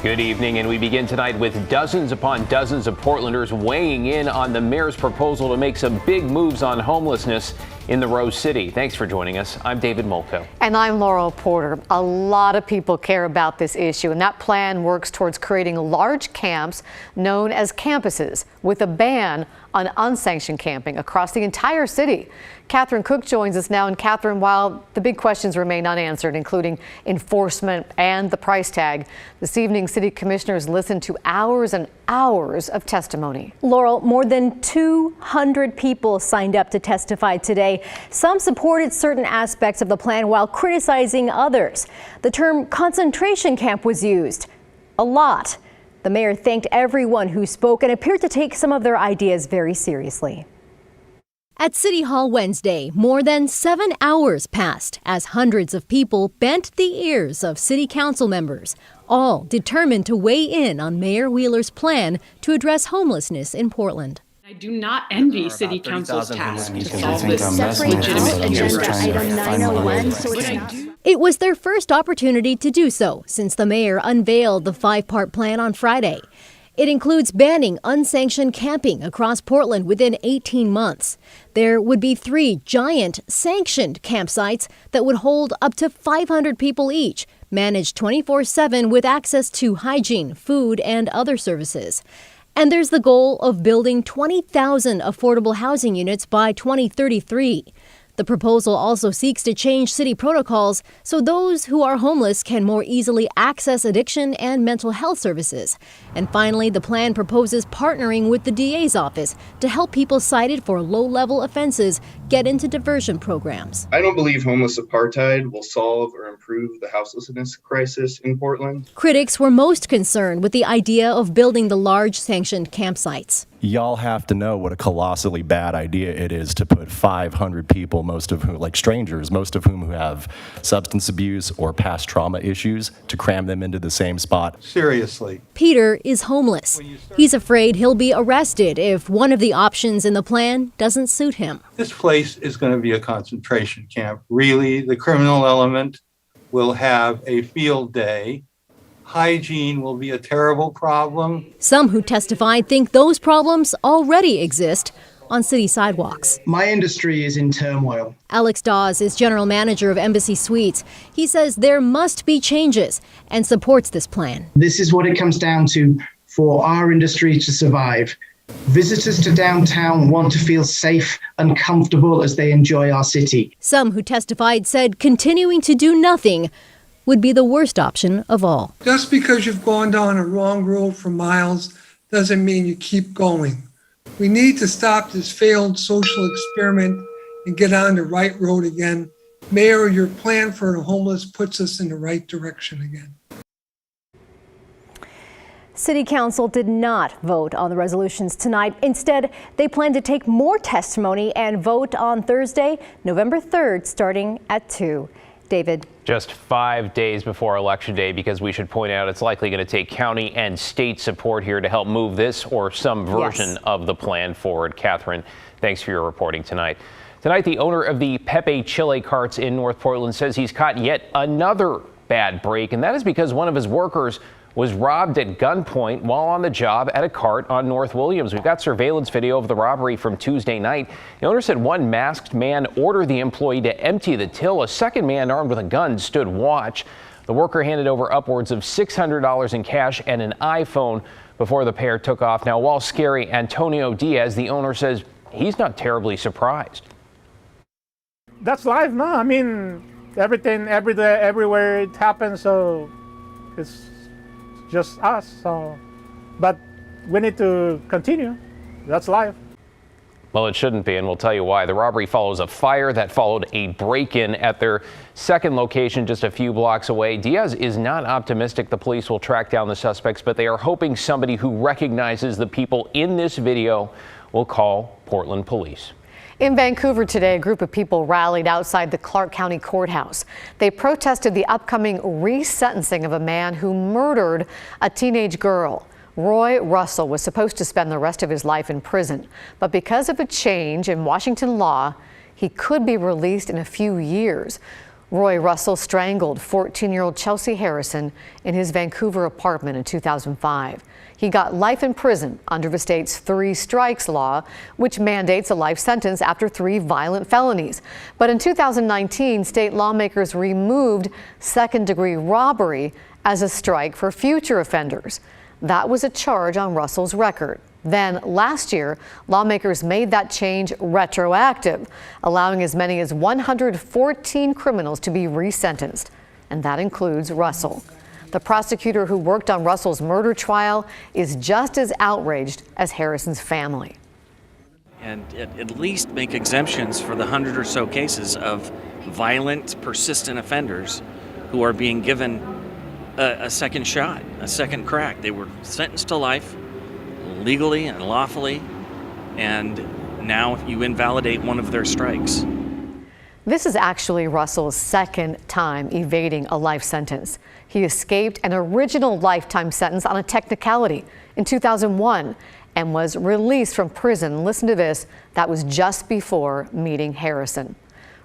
Good evening, and we begin tonight with dozens upon dozens of Portlanders weighing in on the mayor's proposal to make some big moves on homelessness in the Rose City. Thanks for joining us. I'm David Molko. And I'm Laurel Porter. A lot of people care about this issue, and that plan works towards creating large camps known as campuses with a ban on unsanctioned camping across the entire city. Catherine Cook joins us now. And Catherine, while the big questions remain unanswered, including enforcement and the price tag, this evening city commissioners listened to hours and hours of testimony. Laurel, more than 200 people signed up to testify today. Some supported certain aspects of the plan while criticizing others. The term concentration camp was used a lot. The mayor thanked everyone who spoke and appeared to take some of their ideas very seriously. At City Hall Wednesday, more than 7 hours passed as hundreds of people bent the ears of city council members, all determined to weigh in on Mayor Wheeler's plan to address homelessness in Portland. I do not envy City Council's task to solve this legitimate agenda item 901. It was their first opportunity to do so since the mayor unveiled the 5-part plan on Friday. It includes banning unsanctioned camping across Portland within 18 months. There would be 3 giant sanctioned campsites that would hold up to 500 people each, managed 24/7 with access to hygiene, food, and other services. And there's the goal of building 20,000 affordable housing units by 2033. The proposal also seeks to change city protocols so those who are homeless can more easily access addiction and mental health services. And finally, the plan proposes partnering with the DA's office to help people cited for low-level offenses get into diversion programs. I don't believe homeless apartheid will solve or improve the houselessness crisis in Portland. Critics were most concerned with the idea of building the large sanctioned campsites. Y'all have to know what a colossally bad idea it is to put 500 people, most of whom, like strangers, most of whom who have substance abuse or past trauma issues, to cram them into the same spot. Seriously. Peter is homeless. He's afraid he'll be arrested if one of the options in the plan doesn't suit him. This place is going to be a concentration camp. Really, the criminal element will have a field day. Hygiene will be a terrible problem. Some who testified think those problems already exist on city sidewalks. My industry is in turmoil. Alex Dawes is general manager of Embassy Suites. He says there must be changes and supports this plan. This is what it comes down to for our industry to survive. Visitors to downtown want to feel safe and comfortable as they enjoy our city. Some who testified said continuing to do nothing would be the worst option of all. Just because you've gone down a wrong road for miles doesn't mean you keep going. We need to stop this failed social experiment and get on the right road again. Mayor, your plan for the homeless puts us in the right direction again. City Council did not vote on the resolutions tonight. Instead, they plan to take more testimony and vote on Thursday, November 3rd, starting at 2. David. Just 5 days before Election Day, because we should point out it's likely going to take county and state support here to help move this or some version of the plan forward. Catherine, thanks for your reporting tonight. Tonight, the owner of the Pepe Chile carts in North Portland says he's caught yet another bad break, and that is because one of his workers was robbed at gunpoint while on the job at a cart on North Williams. We've got surveillance video of the robbery from Tuesday night. The owner said one masked man ordered the employee to empty the till. A second man armed with a gun stood watch. The worker handed over upwards of $600 in cash and an iPhone before the pair took off. Now, while scary, Antonio Diaz, the owner, says he's not terribly surprised. That's life, no? I mean, everything, every day, everywhere it happens, so it's just us, so, but we need to continue. That's life. Well, it shouldn't be, and we'll tell you why. The robbery follows a fire that followed a break-in at their second location just a few blocks away. Diaz is not optimistic the police will track down the suspects, but they are hoping somebody who recognizes the people in this video will call Portland police. In Vancouver today, a group of people rallied outside the Clark County Courthouse. They protested the upcoming resentencing of a man who murdered a teenage girl. Roy Russell was supposed to spend the rest of his life in prison, but because of a change in Washington law, he could be released in a few years. Roy Russell strangled 14-year-old Chelsea Harrison in his Vancouver apartment in 2005. He got life in prison under the state's 3 strikes law, which mandates a life sentence after 3 violent felonies. But in 2019, state lawmakers removed second-degree robbery as a strike for future offenders. That was a charge on Russell's record. Then last year, lawmakers made that change retroactive, allowing as many as 114 criminals to be resentenced, and that includes Russell. The prosecutor who worked on Russell's murder trial is just as outraged as Harrison's family. And at least make exemptions for the 100 or so cases of violent, persistent offenders who are being given a second shot, a second crack. They were sentenced to life legally and lawfully, and now you invalidate one of their strikes. This is actually Russell's second time evading a life sentence. He escaped an original lifetime sentence on a technicality in 2001 and was released from prison. Listen to this. That was just before meeting Harrison.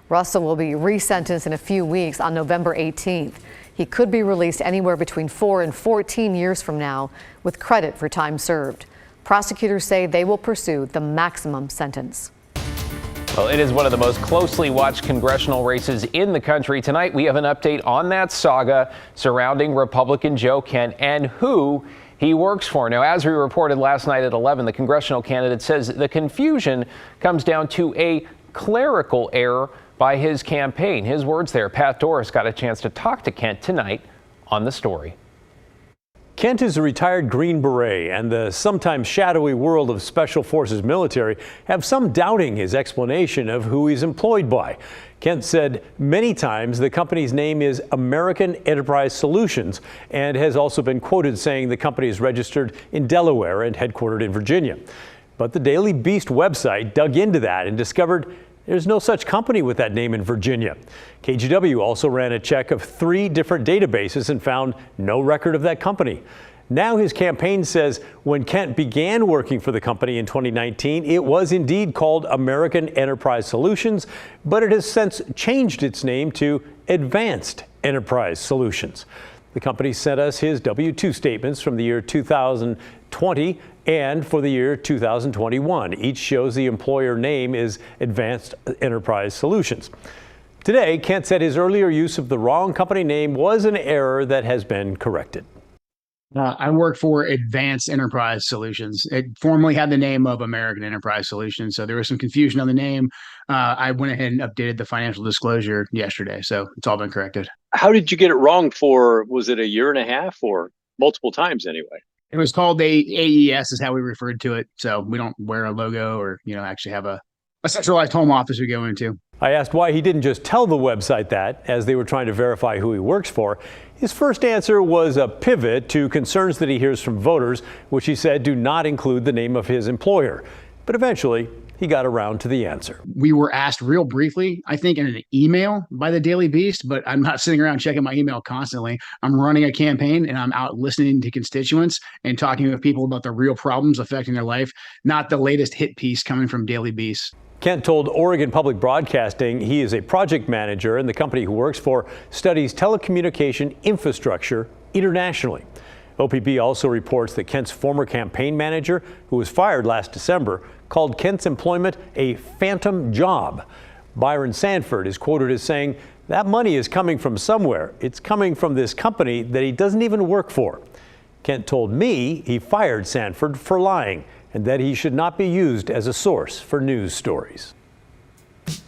Russell will be resentenced in a few weeks on November 18th. He could be released anywhere between 4 and 14 years from now with credit for time served. Prosecutors say they will pursue the maximum sentence. Well, it is one of the most closely watched congressional races in the country. Tonight, we have an update on that saga surrounding Republican Joe Kent and who he works for. Now, as we reported last night at 11, the congressional candidate says the confusion comes down to a clerical error by his campaign. His words there. Pat Doris got a chance to talk to Kent tonight on The Story. Kent is a retired Green Beret, and the sometimes shadowy world of Special Forces military have some doubting his explanation of who he's employed by. Kent said many times the company's name is American Enterprise Solutions, and has also been quoted saying the company is registered in Delaware and headquartered in Virginia. But the Daily Beast website dug into that and discovered there's no such company with that name in Virginia. KGW also ran a check of 3 different databases and found no record of that company. Now his campaign says when Kent began working for the company in 2019, it was indeed called American Enterprise Solutions, but it has since changed its name to Advanced Enterprise Solutions. The company sent us his W-2 statements from the year 2020 and for the year 2021. Each shows the employer name is Advanced Enterprise Solutions. Today, Kent said his earlier use of the wrong company name was an error that has been corrected. I work for Advanced Enterprise Solutions. It formerly had the name of American Enterprise Solutions, so there was some confusion on the name. I went ahead and updated the financial disclosure yesterday, so it's all been corrected. How did you get it wrong for, was it a year and a half or multiple times anyway? It was called AES is how we referred to it. So we don't wear a logo or, actually have a centralized home office we go into. I asked why he didn't just tell the website that as they were trying to verify who he works for. His first answer was a pivot to concerns that he hears from voters, which he said do not include the name of his employer. But eventually, he got around to the answer. We were asked real briefly, I think in an email by the Daily Beast, but I'm not sitting around checking my email constantly. I'm running a campaign and I'm out listening to constituents and talking with people about the real problems affecting their life, not the latest hit piece coming from Daily Beast. Kent told Oregon Public Broadcasting he is a project manager and the company he works for studies telecommunication infrastructure internationally. OPB also reports that Kent's former campaign manager, who was fired last December, called Kent's employment a phantom job. Byron Sanford is quoted as saying, "That money is coming from somewhere. It's coming from this company that he doesn't even work for." Kent told me he fired Sanford for lying and that he should not be used as a source for news stories.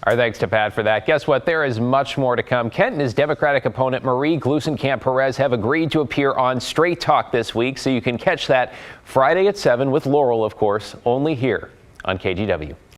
Our thanks to Pat for that. Guess what? There is much more to come. Kent and his Democratic opponent Marie Gluesenkamp-Perez have agreed to appear on Straight Talk this week, so you can catch that Friday at 7 with Laurel, of course, only here on KGW.